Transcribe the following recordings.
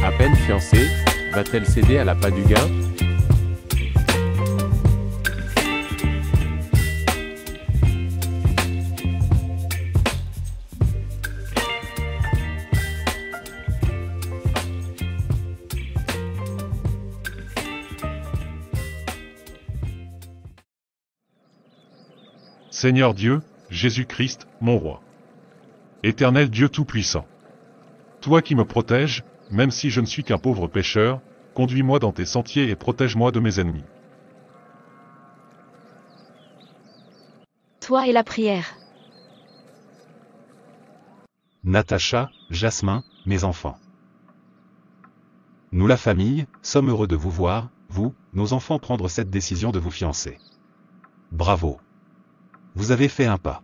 À peine fiancée, va-t-elle céder à l'appât du gain? Seigneur Dieu, Jésus-Christ, mon roi. Éternel Dieu Tout-Puissant. Toi qui me protèges, même si je ne suis qu'un pauvre pécheur, conduis-moi dans tes sentiers et protège-moi de mes ennemis. Toi et la prière. Natacha, Jasmin, mes enfants. Nous la famille, sommes heureux de vous voir, vous, nos enfants prendre cette décision de vous fiancer. Bravo. Vous avez fait un pas.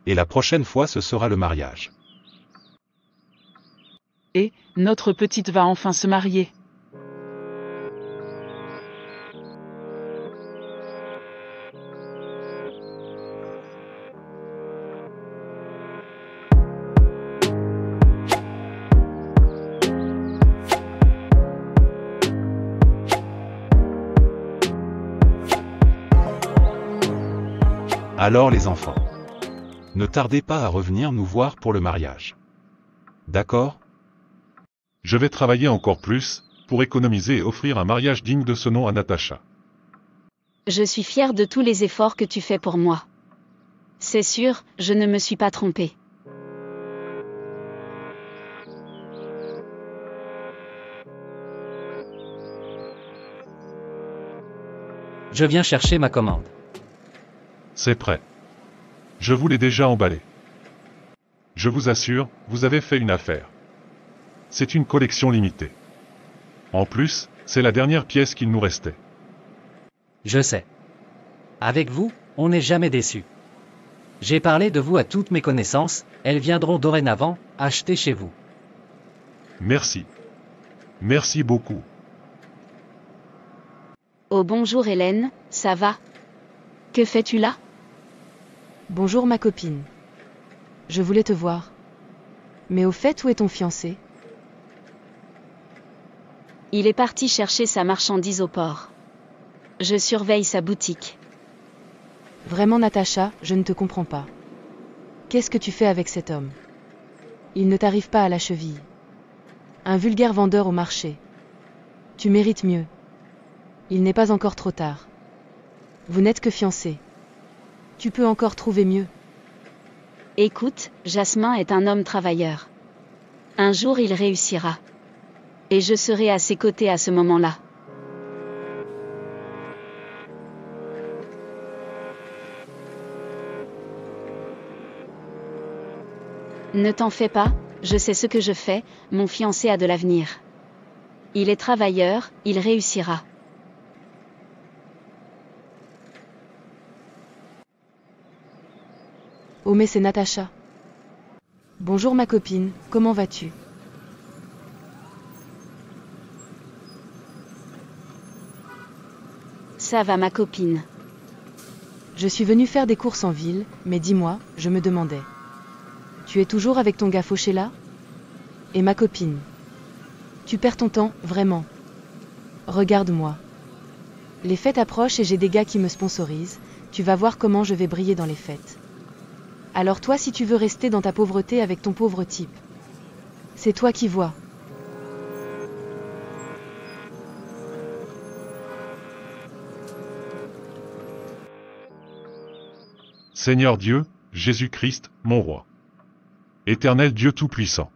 Et la prochaine fois ce sera le mariage. Et, notre petite va enfin se marier. Alors les enfants. Ne tardez pas à revenir nous voir pour le mariage. D'accord ? Je vais travailler encore plus, pour économiser et offrir un mariage digne de ce nom à Natacha. Je suis fière de tous les efforts que tu fais pour moi. C'est sûr, je ne me suis pas trompée. Je viens chercher ma commande. C'est prêt. Je vous l'ai déjà emballé. Je vous assure, vous avez fait une affaire. C'est une collection limitée. En plus, c'est la dernière pièce qu'il nous restait. Je sais. Avec vous, on n'est jamais déçu. J'ai parlé de vous à toutes mes connaissances, elles viendront dorénavant acheter chez vous. Merci. Merci beaucoup. Oh bonjour Hélène, ça va? Que fais-tu là? Bonjour ma copine. Je voulais te voir. Mais au fait, où est ton fiancé? Il est parti chercher sa marchandise au port. Je surveille sa boutique. Vraiment Natacha, je ne te comprends pas. Qu'est-ce que tu fais avec cet homme? Il ne t'arrive pas à la cheville. Un vulgaire vendeur au marché. Tu mérites mieux. Il n'est pas encore trop tard. Vous n'êtes que fiancés. Tu peux encore trouver mieux. Écoute, Jasmin est un homme travailleur. Un jour il réussira. Et je serai à ses côtés à ce moment-là. Ne t'en fais pas, je sais ce que je fais, mon fiancé a de l'avenir. Il est travailleur, il réussira. Oh mais c'est Natacha. Bonjour ma copine, comment vas-tu? Ça va ma copine. Je suis venue faire des courses en ville, mais dis-moi, je me demandais. Tu es toujours avec ton gars fauché là? Et ma copine? Tu perds ton temps, vraiment. Regarde-moi. Les fêtes approchent et j'ai des gars qui me sponsorisent, tu vas voir comment je vais briller dans les fêtes. Alors toi si tu veux rester dans ta pauvreté avec ton pauvre type. C'est toi qui vois. Seigneur Dieu, Jésus-Christ, mon roi. Éternel Dieu Tout-Puissant.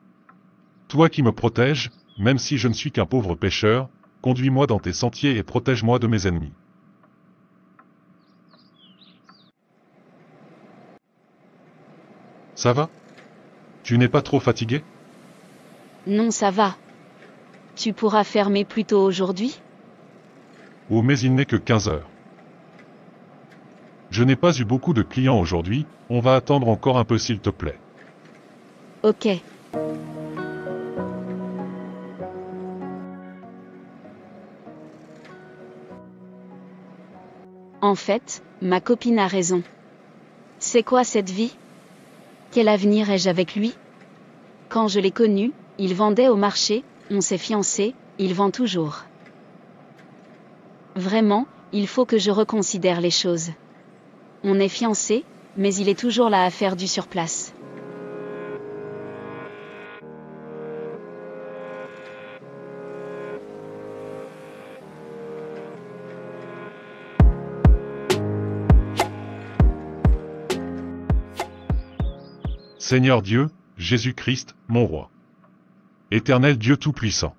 Toi qui me protèges, même si je ne suis qu'un pauvre pécheur, conduis-moi dans tes sentiers et protège-moi de mes ennemis. Ça va? Tu n'es pas trop fatigué? Non ça va. Tu pourras fermer plus tôt aujourd'hui? Oh mais il n'est que 15 heures. Je n'ai pas eu beaucoup de clients aujourd'hui, on va attendre encore un peu s'il te plaît. Ok. En fait, ma copine a raison. C'est quoi cette vie? Quel avenir ai-je avec lui? Quand je l'ai connu, il vendait au marché, On s'est fiancés, il vend toujours. Vraiment, il faut que je reconsidère les choses. On est fiancés, mais il est toujours là à faire du surplace. Seigneur Dieu, Jésus-Christ, mon roi. Éternel Dieu Tout-Puissant.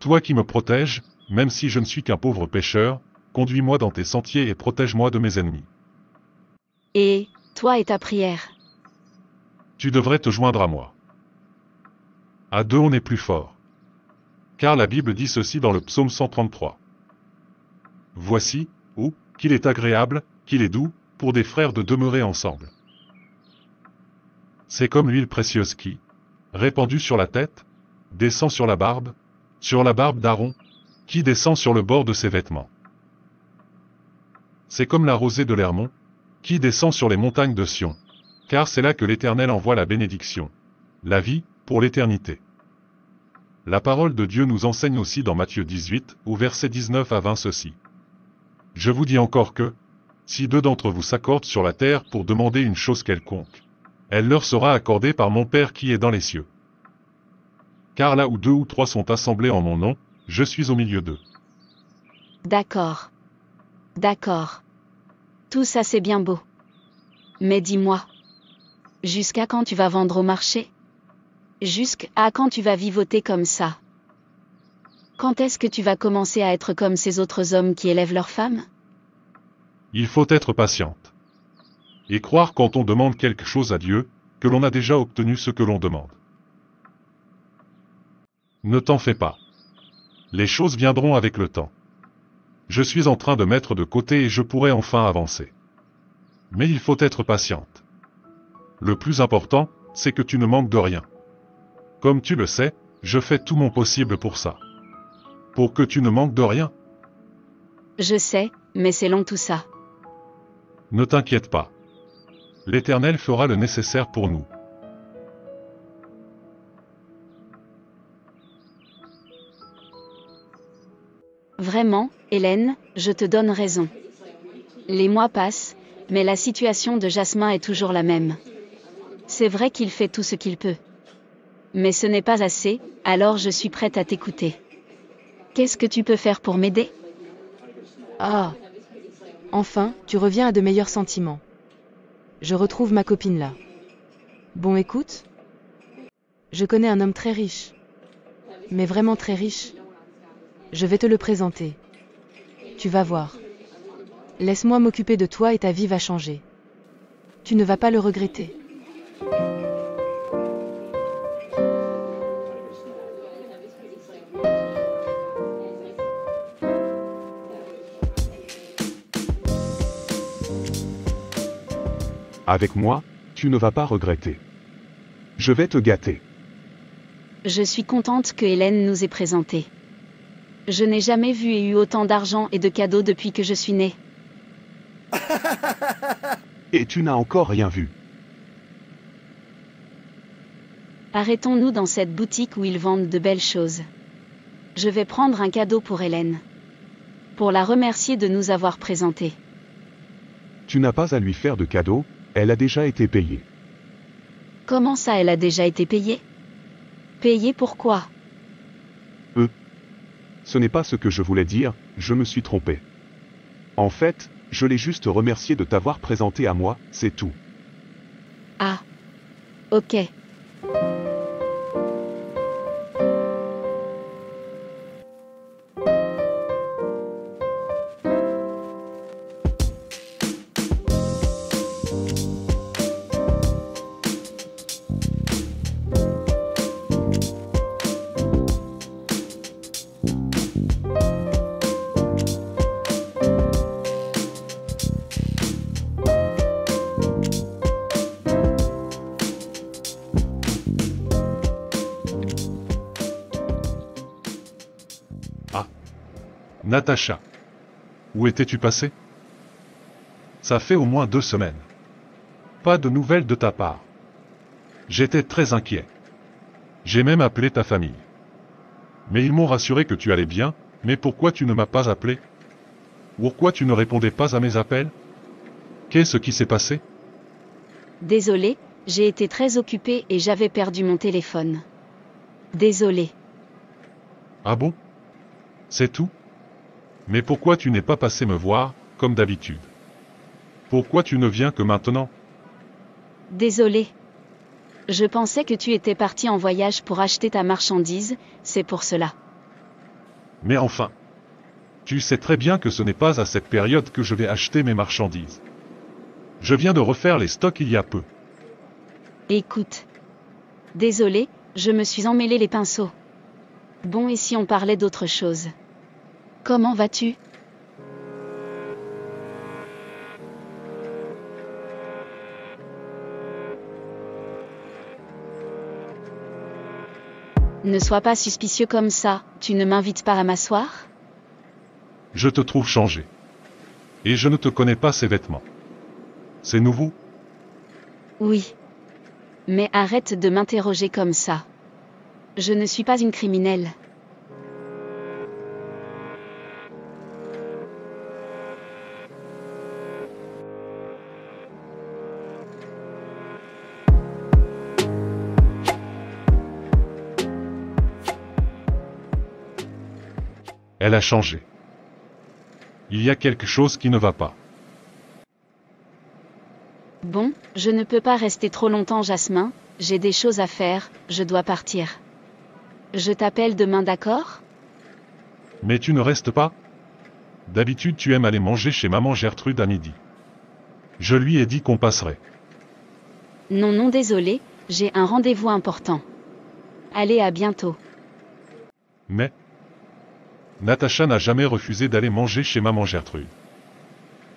Toi qui me protèges, même si je ne suis qu'un pauvre pécheur, conduis-moi dans tes sentiers et protège-moi de mes ennemis. Et, toi et ta prière. Tu devrais te joindre à moi. À deux on est plus fort. Car la Bible dit ceci dans le psaume 133. Voici, qu'il est agréable, qu'il est doux, pour des frères de demeurer ensemble. C'est comme l'huile précieuse qui, répandue sur la tête, descend sur la barbe d'Aaron, qui descend sur le bord de ses vêtements. C'est comme la rosée de l'Hermon, qui descend sur les montagnes de Sion, car c'est là que l'Éternel envoie la bénédiction, la vie, pour l'éternité. La parole de Dieu nous enseigne aussi dans Matthieu 18, au verset 19 à 20 ceci. Je vous dis encore que, si deux d'entre vous s'accordent sur la terre pour demander une chose quelconque, elle leur sera accordée par mon Père qui est dans les cieux. Car là où deux ou trois sont assemblés en mon nom, je suis au milieu d'eux. D'accord. D'accord. Tout ça c'est bien beau. Mais dis-moi. Jusqu'à quand tu vas vendre au marché? Jusqu'à quand tu vas vivoter comme ça? Quand est-ce que tu vas commencer à être comme ces autres hommes qui élèvent leurs femmes? Il faut être patiente. Et croire quand on demande quelque chose à Dieu, que l'on a déjà obtenu ce que l'on demande. Ne t'en fais pas. Les choses viendront avec le temps. Je suis en train de mettre de côté et je pourrai enfin avancer. Mais il faut être patiente. Le plus important, c'est que tu ne manques de rien. Comme tu le sais, je fais tout mon possible pour ça. Pour que tu ne manques de rien. Je sais, mais c'est long tout ça. Ne t'inquiète pas. L'Éternel fera le nécessaire pour nous. Vraiment, Hélène, je te donne raison. Les mois passent, mais la situation de Jasmin est toujours la même. C'est vrai qu'il fait tout ce qu'il peut. Mais ce n'est pas assez, alors je suis prête à t'écouter. Qu'est-ce que tu peux faire pour m'aider? Ah. Enfin, tu reviens à de meilleurs sentiments. Je retrouve ma copine là. Bon, écoute. Je connais un homme très riche. Mais vraiment très riche. Je vais te le présenter. Tu vas voir. Laisse-moi m'occuper de toi et ta vie va changer. Tu ne vas pas le regretter. Avec moi, tu ne vas pas regretter. Je vais te gâter. Je suis contente que Hélène nous ait présentés. Je n'ai jamais vu et eu autant d'argent et de cadeaux depuis que je suis née. Et tu n'as encore rien vu. Arrêtons-nous dans cette boutique où ils vendent de belles choses. Je vais prendre un cadeau pour Hélène. Pour la remercier de nous avoir présentés. Tu n'as pas à lui faire de cadeau, elle a déjà été payée. Comment ça elle a déjà été payée? Payée pourquoi? Ce n'est pas ce que je voulais dire, je me suis trompé. En fait, je l'ai juste remercié de t'avoir présenté à moi, c'est tout. Ah. Ok. Natacha. Où étais-tu passée? Ça fait au moins 2 semaines. Pas de nouvelles de ta part. J'étais très inquiet. J'ai même appelé ta famille. Mais ils m'ont rassuré que tu allais bien, mais pourquoi tu ne m'as pas appelé? Pourquoi tu ne répondais pas à mes appels? Qu'est-ce qui s'est passé? Désolé, j'ai été très occupée et j'avais perdu mon téléphone. Désolé. Ah bon? C'est tout? Mais pourquoi tu n'es pas passé me voir, comme d'habitude? Pourquoi tu ne viens que maintenant? Désolé. Je pensais que tu étais parti en voyage pour acheter ta marchandise, c'est pour cela. Mais enfin. Tu sais très bien que ce n'est pas à cette période que je vais acheter mes marchandises. Je viens de refaire les stocks il y a peu. Écoute. Désolé, je me suis emmêlé les pinceaux. Bon, et si on parlait d'autre chose? Comment vas-tu? Ne sois pas suspicieux comme ça, tu ne m'invites pas à m'asseoir? Je te trouve changé. Et je ne te connais pas ces vêtements. C'est nouveau? Oui. Mais arrête de m'interroger comme ça. Je ne suis pas une criminelle. Elle a changé. Il y a quelque chose qui ne va pas. Bon, je ne peux pas rester trop longtemps, Jasmin, j'ai des choses à faire, je dois partir. Je t'appelle demain, d'accord? Mais tu ne restes pas? D'habitude tu aimes aller manger chez maman Gertrude à midi. Je lui ai dit qu'on passerait. Non, non, désolé, j'ai un rendez-vous important. Allez, à bientôt. Mais Natacha n'a jamais refusé d'aller manger chez maman Gertrude.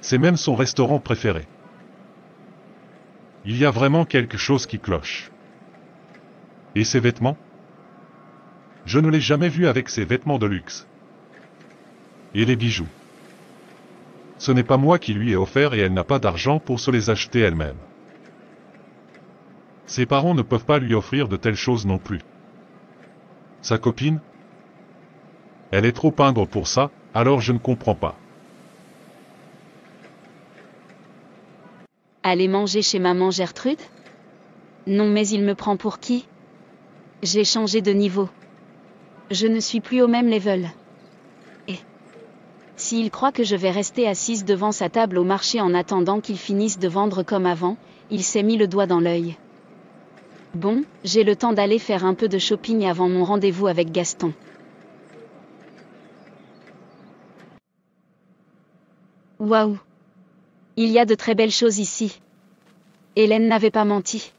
C'est même son restaurant préféré. Il y a vraiment quelque chose qui cloche. Et ses vêtements? Je ne l'ai jamais vue avec ses vêtements de luxe. Et les bijoux? Ce n'est pas moi qui lui ai offert et elle n'a pas d'argent pour se les acheter elle-même. Ses parents ne peuvent pas lui offrir de telles choses non plus. Sa copine? Elle est trop pingre pour ça, alors je ne comprends pas. Aller manger chez maman Gertrude? Non, mais il me prend pour qui? J'ai changé de niveau. Je ne suis plus au même level. Et s'il croit que je vais rester assise devant sa table au marché en attendant qu'il finisse de vendre comme avant, il s'est mis le doigt dans l'œil. Bon, j'ai le temps d'aller faire un peu de shopping avant mon rendez-vous avec Gaston. Waouh! Il y a de très belles choses ici. Hélène n'avait pas menti.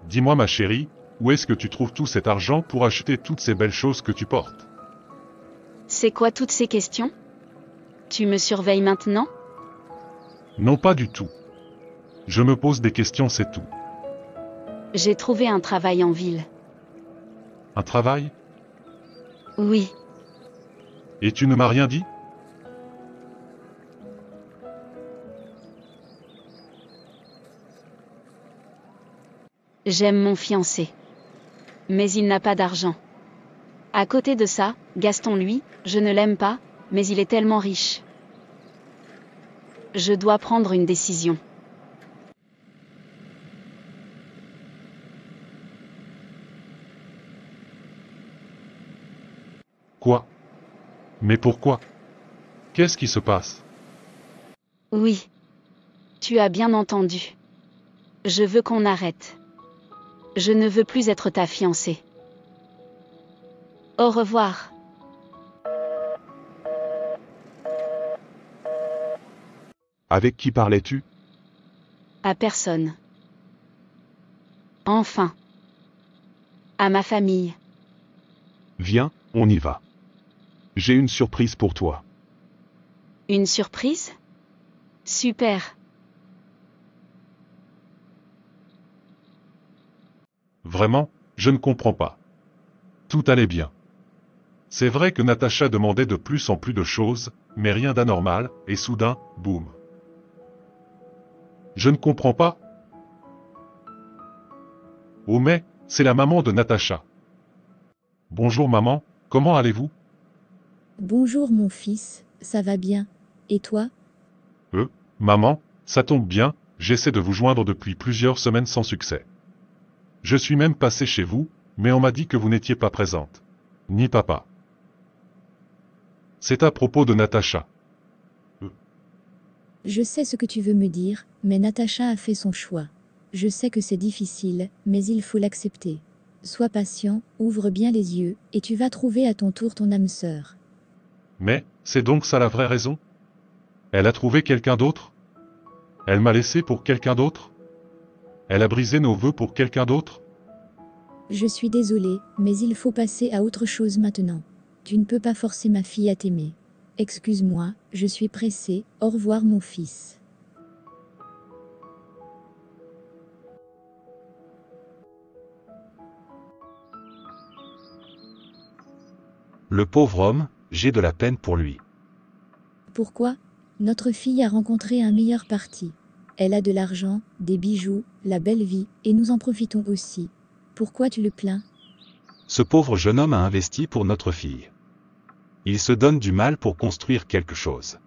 Dis-moi ma chérie, où est-ce que tu trouves tout cet argent pour acheter toutes ces belles choses que tu portes? C'est quoi toutes ces questions? Tu me surveilles maintenant? Non, pas du tout. Je me pose des questions, c'est tout. J'ai trouvé un travail en ville. Un travail? Oui. Et tu ne m'as rien dit? J'aime mon fiancé. Mais il n'a pas d'argent. À côté de ça, Gaston lui, je ne l'aime pas, mais il est tellement riche. Je dois prendre une décision. Quoi? Mais pourquoi? Qu'est-ce qui se passe? Oui. Tu as bien entendu. Je veux qu'on arrête. Je ne veux plus être ta fiancée. Au revoir. Avec qui parlais-tu? À personne. Enfin. À ma famille. Viens, on y va. J'ai une surprise pour toi. Une surprise? Super. Vraiment, je ne comprends pas. Tout allait bien. C'est vrai que Natacha demandait de plus en plus de choses, mais rien d'anormal, et soudain, boum. Je ne comprends pas. Oh mais, c'est la maman de Natacha. Bonjour maman, comment allez-vous? Bonjour mon fils, ça va bien. Et toi? Maman, ça tombe bien, j'essaie de vous joindre depuis plusieurs semaines sans succès. Je suis même passé chez vous, mais on m'a dit que vous n'étiez pas présente. Ni papa. C'est à propos de Natacha. Je sais ce que tu veux me dire, mais Natacha a fait son choix. Je sais que c'est difficile, mais il faut l'accepter. Sois patient, ouvre bien les yeux, et tu vas trouver à ton tour ton âme sœur. Mais, c'est donc ça la vraie raison? Elle a trouvé quelqu'un d'autre? Elle m'a laissé pour quelqu'un d'autre? Elle a brisé nos vœux pour quelqu'un d'autre? Je suis désolée, mais il faut passer à autre chose maintenant. Tu ne peux pas forcer ma fille à t'aimer. Excuse-moi, je suis pressée, au revoir mon fils. Le pauvre homme, j'ai de la peine pour lui. Pourquoi? Notre fille a rencontré un meilleur parti. Elle a de l'argent, des bijoux, la belle vie, et nous en profitons aussi. Pourquoi tu le plains? Ce pauvre jeune homme a investi pour notre fille. Il se donne du mal pour construire quelque chose.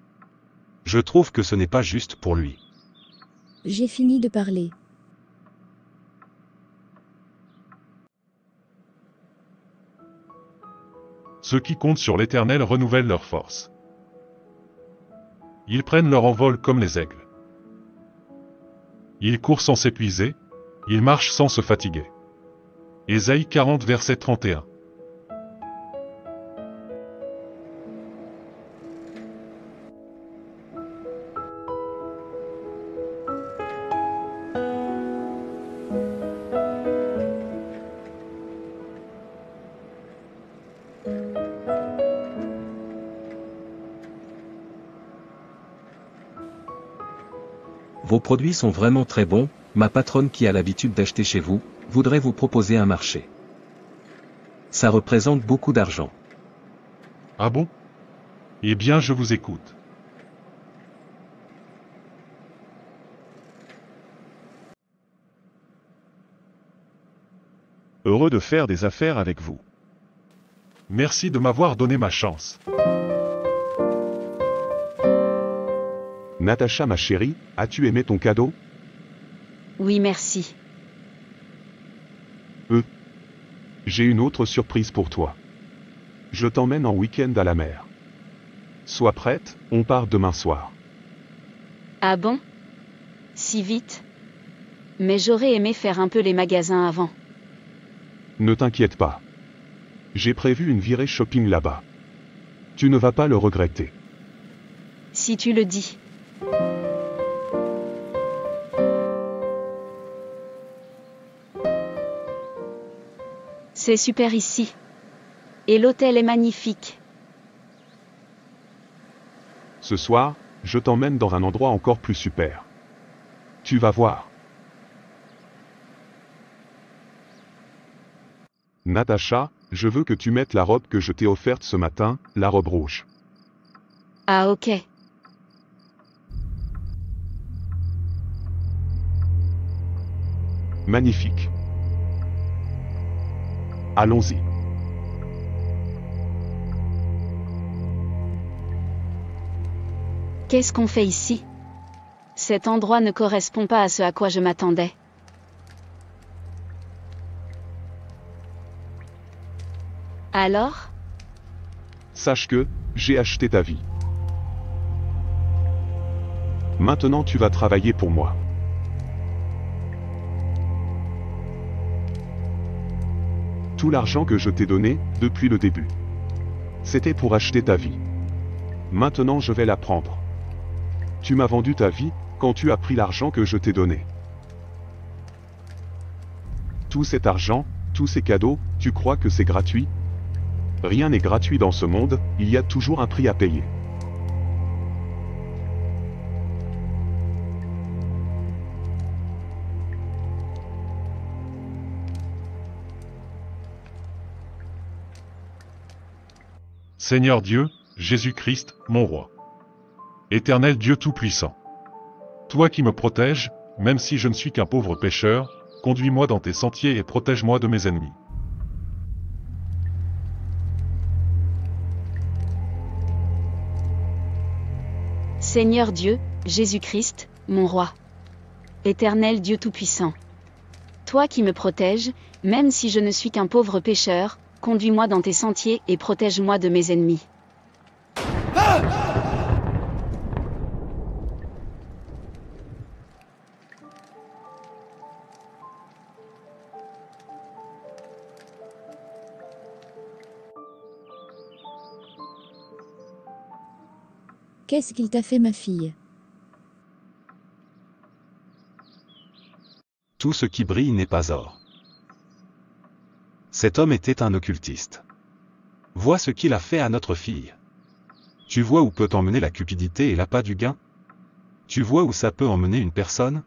Je trouve que ce n'est pas juste pour lui. J'ai fini de parler. Ceux qui comptent sur l'Éternel renouvellent leurs forces. Ils prennent leur envol comme les aigles. Ils courent sans s'épuiser, ils marchent sans se fatiguer. Ésaïe 40 verset 31. Vos produits sont vraiment très bons, ma patronne qui a l'habitude d'acheter chez vous, voudrait vous proposer un marché. Ça représente beaucoup d'argent. Ah bon? Eh bien je vous écoute. Heureux de faire des affaires avec vous. Merci de m'avoir donné ma chance. Natacha ma chérie, as-tu aimé ton cadeau? Oui, merci. J'ai une autre surprise pour toi. Je t'emmène en week-end à la mer. Sois prête, on part demain soir. Ah bon? Si vite? Mais j'aurais aimé faire un peu les magasins avant. Ne t'inquiète pas. J'ai prévu une virée shopping là-bas. Tu ne vas pas le regretter. Si tu le dis. C'est super ici. Et l'hôtel est magnifique. Ce soir, je t'emmène dans un endroit encore plus super. Tu vas voir. Natacha, je veux que tu mettes la robe que je t'ai offerte ce matin, la robe rouge. Ah ok. Magnifique. Allons-y. Qu'est-ce qu'on fait ici? Cet endroit ne correspond pas à ce à quoi je m'attendais. Alors? Sache que, j'ai acheté ta vie. Maintenant tu vas travailler pour moi. Tout l'argent que je t'ai donné, depuis le début, c'était pour acheter ta vie. Maintenant je vais la prendre. Tu m'as vendu ta vie, quand tu as pris l'argent que je t'ai donné. Tout cet argent, tous ces cadeaux, tu crois que c'est gratuit? Rien n'est gratuit dans ce monde, il y a toujours un prix à payer. Seigneur Dieu, Jésus-Christ, mon roi. Éternel Dieu Tout-Puissant. Toi qui me protèges, même si je ne suis qu'un pauvre pécheur, conduis-moi dans tes sentiers et protège-moi de mes ennemis. Seigneur Dieu, Jésus-Christ, mon roi. Éternel Dieu Tout-Puissant. Toi qui me protèges, même si je ne suis qu'un pauvre pécheur, conduis-moi dans tes sentiers et protège-moi de mes ennemis. Qu'est-ce qu'il t'a fait, ma fille? Tout ce qui brille n'est pas or. Cet homme était un occultiste. Vois ce qu'il a fait à notre fille. Tu vois où peut emmener la cupidité et l'appât du gain? Tu vois où ça peut emmener une personne?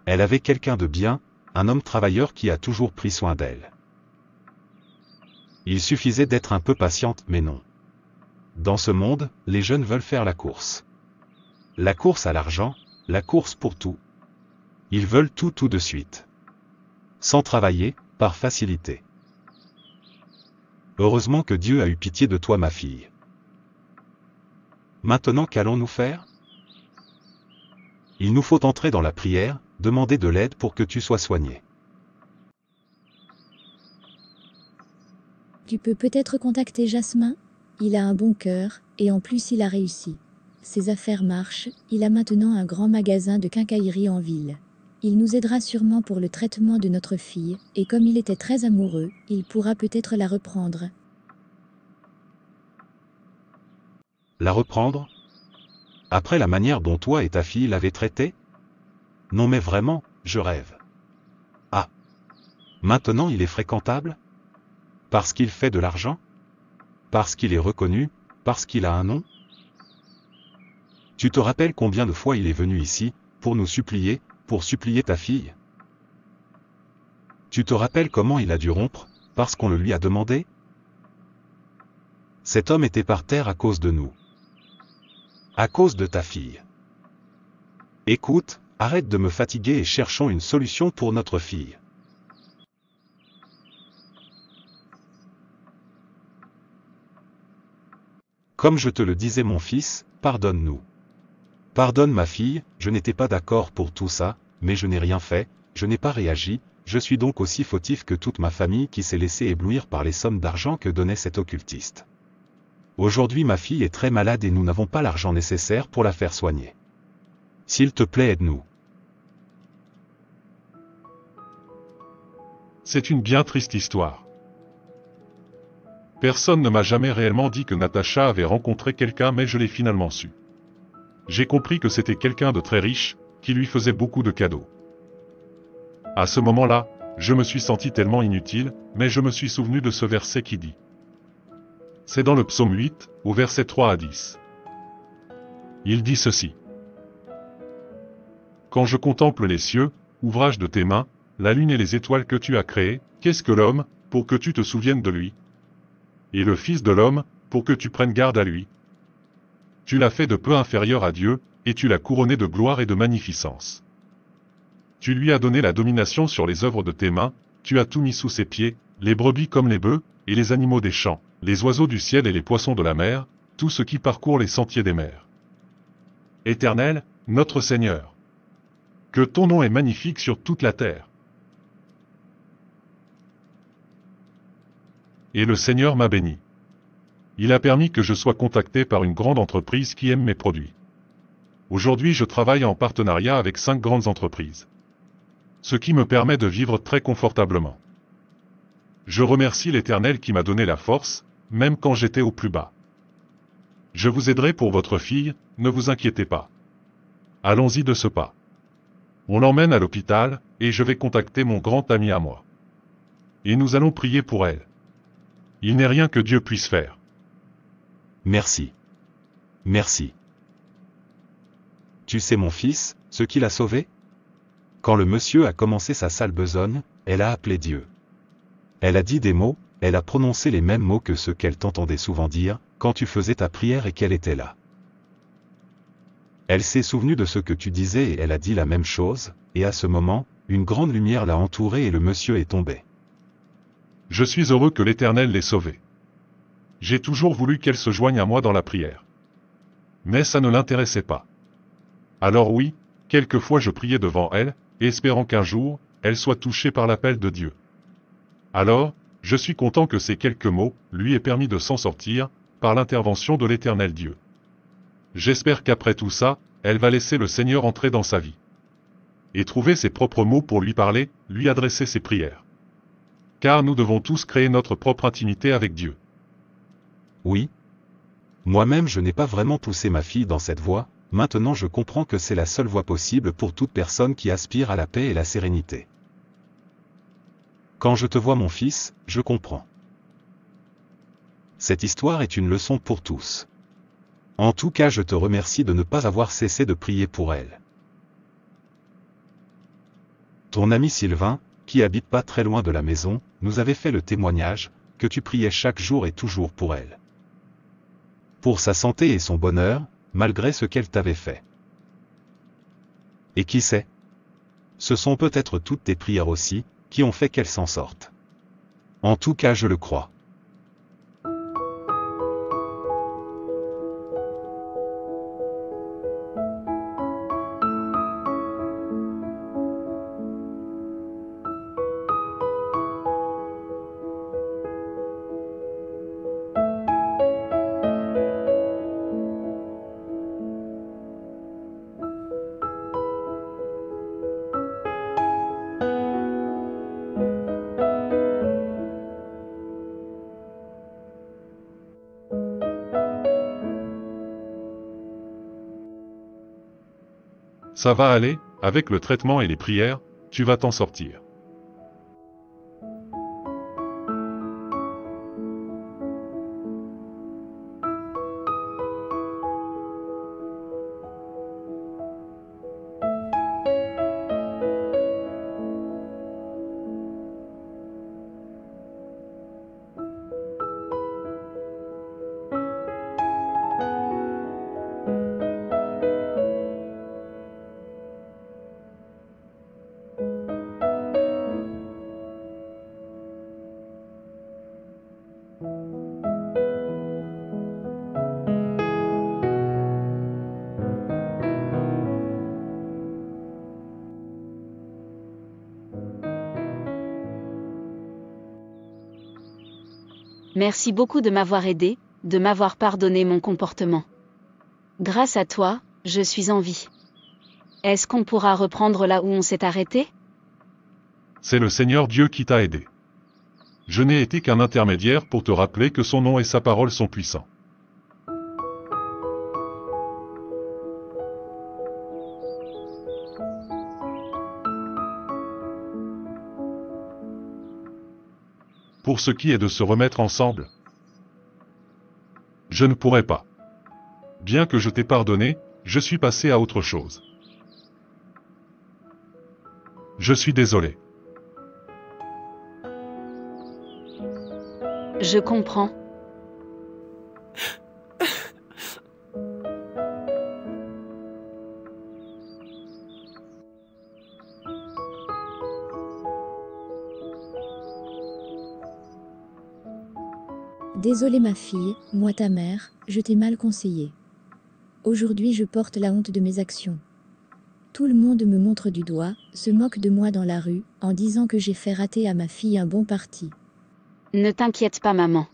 Elle avait quelqu'un de bien, un homme travailleur qui a toujours pris soin d'elle. Il suffisait d'être un peu patiente, mais non. Dans ce monde, les jeunes veulent faire la course. La course à l'argent, la course pour tout. Ils veulent tout de suite. Sans travailler, par facilité. Heureusement que Dieu a eu pitié de toi, ma fille. Maintenant, qu'allons-nous faire? Il nous faut entrer dans la prière, demander de l'aide pour que tu sois soigné. Tu peux peut-être contacter Jasmin? Il a un bon cœur, et en plus il a réussi. Ses affaires marchent, il a maintenant un grand magasin de quincaillerie en ville. Il nous aidera sûrement pour le traitement de notre fille, et comme il était très amoureux, il pourra peut-être la reprendre. La reprendre? Après la manière dont toi et ta fille l'avez traité? Non mais vraiment, je rêve. Ah. Maintenant il est fréquentable? Parce qu'il fait de l'argent? Parce qu'il est reconnu? Parce qu'il a un nom? Tu te rappelles combien de fois il est venu ici, pour nous supplier, pour supplier ta fille? Tu te rappelles comment il a dû rompre, parce qu'on le lui a demandé? Cet homme était par terre à cause de nous. À cause de ta fille. Écoute, arrête de me fatiguer et cherchons une solution pour notre fille. Comme je te le disais mon fils, pardonne-nous. Pardonne ma fille, je n'étais pas d'accord pour tout ça, mais je n'ai rien fait, je n'ai pas réagi, je suis donc aussi fautif que toute ma famille qui s'est laissée éblouir par les sommes d'argent que donnait cet occultiste. Aujourd'hui ma fille est très malade et nous n'avons pas l'argent nécessaire pour la faire soigner. S'il te plaît, aide-nous. C'est une bien triste histoire. Personne ne m'a jamais réellement dit que Natacha avait rencontré quelqu'un, mais je l'ai finalement su. J'ai compris que c'était quelqu'un de très riche, qui lui faisait beaucoup de cadeaux. À ce moment-là, je me suis senti tellement inutile, mais je me suis souvenu de ce verset qui dit. C'est dans le psaume 8, au verset 3 à 10. Il dit ceci. Quand je contemple les cieux, ouvrage de tes mains, la lune et les étoiles que tu as créées, qu'est-ce que l'homme, pour que tu te souviennes de lui? Et le Fils de l'homme, pour que tu prennes garde à lui. Tu l'as fait de peu inférieur à Dieu, et tu l'as couronné de gloire et de magnificence. Tu lui as donné la domination sur les œuvres de tes mains, tu as tout mis sous ses pieds, les brebis comme les bœufs, et les animaux des champs, les oiseaux du ciel et les poissons de la mer, tout ce qui parcourt les sentiers des mers. Éternel, notre Seigneur. Que ton nom est magnifique sur toute la terre. Et le Seigneur m'a béni. Il a permis que je sois contacté par une grande entreprise qui aime mes produits. Aujourd'hui je travaille en partenariat avec 5 grandes entreprises. Ce qui me permet de vivre très confortablement. Je remercie l'Éternel qui m'a donné la force, même quand j'étais au plus bas. Je vous aiderai pour votre fille, ne vous inquiétez pas. Allons-y de ce pas. On l'emmène à l'hôpital, et je vais contacter mon grand ami à moi. Et nous allons prier pour elle. Il n'est rien que Dieu puisse faire. Merci. Merci. Tu sais mon fils, ce qui l'a sauvé? Quand le monsieur a commencé sa sale besogne, elle a appelé Dieu. Elle a dit des mots, elle a prononcé les mêmes mots que ceux qu'elle t'entendait souvent dire, quand tu faisais ta prière et qu'elle était là. Elle s'est souvenue de ce que tu disais et elle a dit la même chose, et à ce moment, une grande lumière l'a entourée et le monsieur est tombé. Je suis heureux que l'Éternel l'ait sauvée. J'ai toujours voulu qu'elle se joigne à moi dans la prière. Mais ça ne l'intéressait pas. Alors oui, quelquefois je priais devant elle, espérant qu'un jour, elle soit touchée par l'appel de Dieu. Alors, je suis content que ces quelques mots lui aient permis de s'en sortir, par l'intervention de l'Éternel Dieu. J'espère qu'après tout ça, elle va laisser le Seigneur entrer dans sa vie. Et trouver ses propres mots pour lui parler, lui adresser ses prières. Car nous devons tous créer notre propre intimité avec Dieu. Oui. Moi-même je n'ai pas vraiment poussé ma fille dans cette voie, maintenant je comprends que c'est la seule voie possible pour toute personne qui aspire à la paix et la sérénité. Quand je te vois mon fils, je comprends. Cette histoire est une leçon pour tous. En tout cas je te remercie de ne pas avoir cessé de prier pour elle. Ton ami Sylvain, qui habite pas très loin de la maison, nous avait fait le témoignage, que tu priais chaque jour et toujours pour elle. Pour sa santé et son bonheur, malgré ce qu'elle t'avait fait. Et qui sait? Ce sont peut-être toutes tes prières aussi, qui ont fait qu'elle s'en sorte. En tout cas je le crois. Ça va aller, avec le traitement et les prières, tu vas t'en sortir. Merci beaucoup de m'avoir aidé, de m'avoir pardonné mon comportement. Grâce à toi, je suis en vie. Est-ce qu'on pourra reprendre là où on s'est arrêté? C'est le Seigneur Dieu qui t'a aidé. Je n'ai été qu'un intermédiaire pour te rappeler que son nom et sa parole sont puissants. Pour ce qui est de se remettre ensemble, je ne pourrai pas. Bien que je t'ai pardonné, je suis passé à autre chose. Je suis désolé. Je comprends. Désolée ma fille, moi ta mère, je t'ai mal conseillé. Aujourd'hui je porte la honte de mes actions. Tout le monde me montre du doigt, se moque de moi dans la rue, en disant que j'ai fait rater à ma fille un bon parti. Ne t'inquiète pas maman.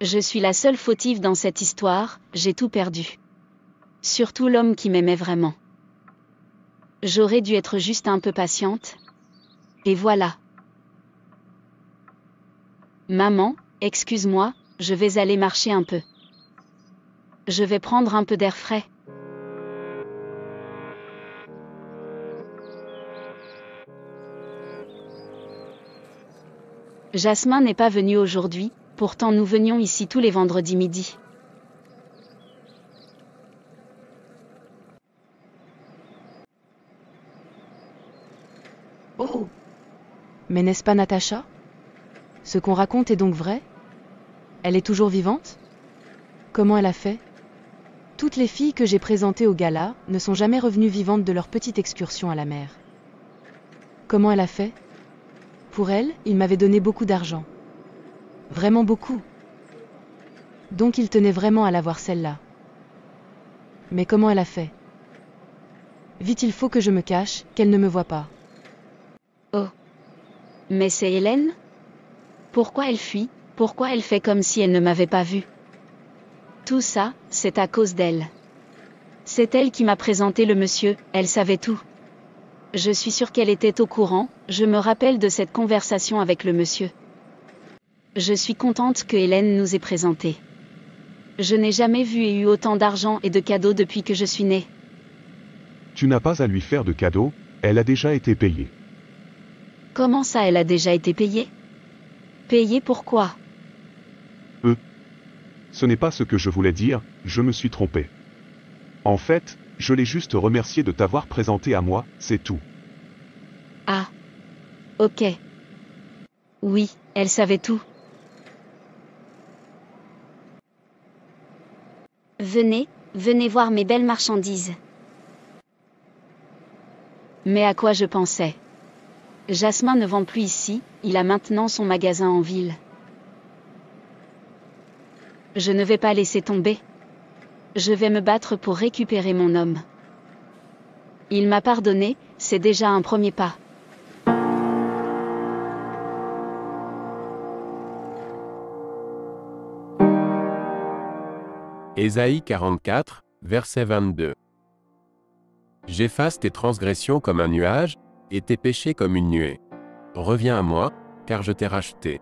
Je suis la seule fautive dans cette histoire, j'ai tout perdu. Surtout l'homme qui m'aimait vraiment. J'aurais dû être juste un peu patiente. Et voilà. Maman, excuse-moi, je vais aller marcher un peu. Je vais prendre un peu d'air frais. Jasmin n'est pas venu aujourd'hui, pourtant nous venions ici tous les vendredis midi. Oh! Mais n'est-ce pas Natacha? Ce qu'on raconte est donc vrai? Elle est toujours vivante? Comment elle a fait? Toutes les filles que j'ai présentées au gala ne sont jamais revenues vivantes de leur petite excursion à la mer. Comment elle a fait? Pour elle, il m'avait donné beaucoup d'argent. Vraiment beaucoup. Donc il tenait vraiment à l'avoir celle-là. Mais comment elle a fait? Vite, il faut que je me cache, qu'elle ne me voie pas. Oh. Mais c'est Hélène? Pourquoi elle fuit? Pourquoi elle fait comme si elle ne m'avait pas vue? Tout ça, c'est à cause d'elle. C'est elle qui m'a présenté le monsieur, elle savait tout. Je suis sûre qu'elle était au courant, je me rappelle de cette conversation avec le monsieur. Je suis contente que Hélène nous ait présentés. Je n'ai jamais vu et eu autant d'argent et de cadeaux depuis que je suis née. Tu n'as pas à lui faire de cadeaux, elle a déjà été payée. Comment ça, elle a déjà été payée? Payée pourquoi? Ce n'est pas ce que je voulais dire, je me suis trompé. En fait, je l'ai juste remercié de t'avoir présenté à moi, c'est tout. Ah. Ok. Oui, elle savait tout. Venez, venez voir mes belles marchandises. Mais à quoi je pensais? Jasmin ne vend plus ici, il a maintenant son magasin en ville. Je ne vais pas laisser tomber. Je vais me battre pour récupérer mon homme. Il m'a pardonné, c'est déjà un premier pas. Ésaïe 44, verset 22. J'efface tes transgressions comme un nuage, et tes péchés comme une nuée. Reviens à moi, car je t'ai racheté.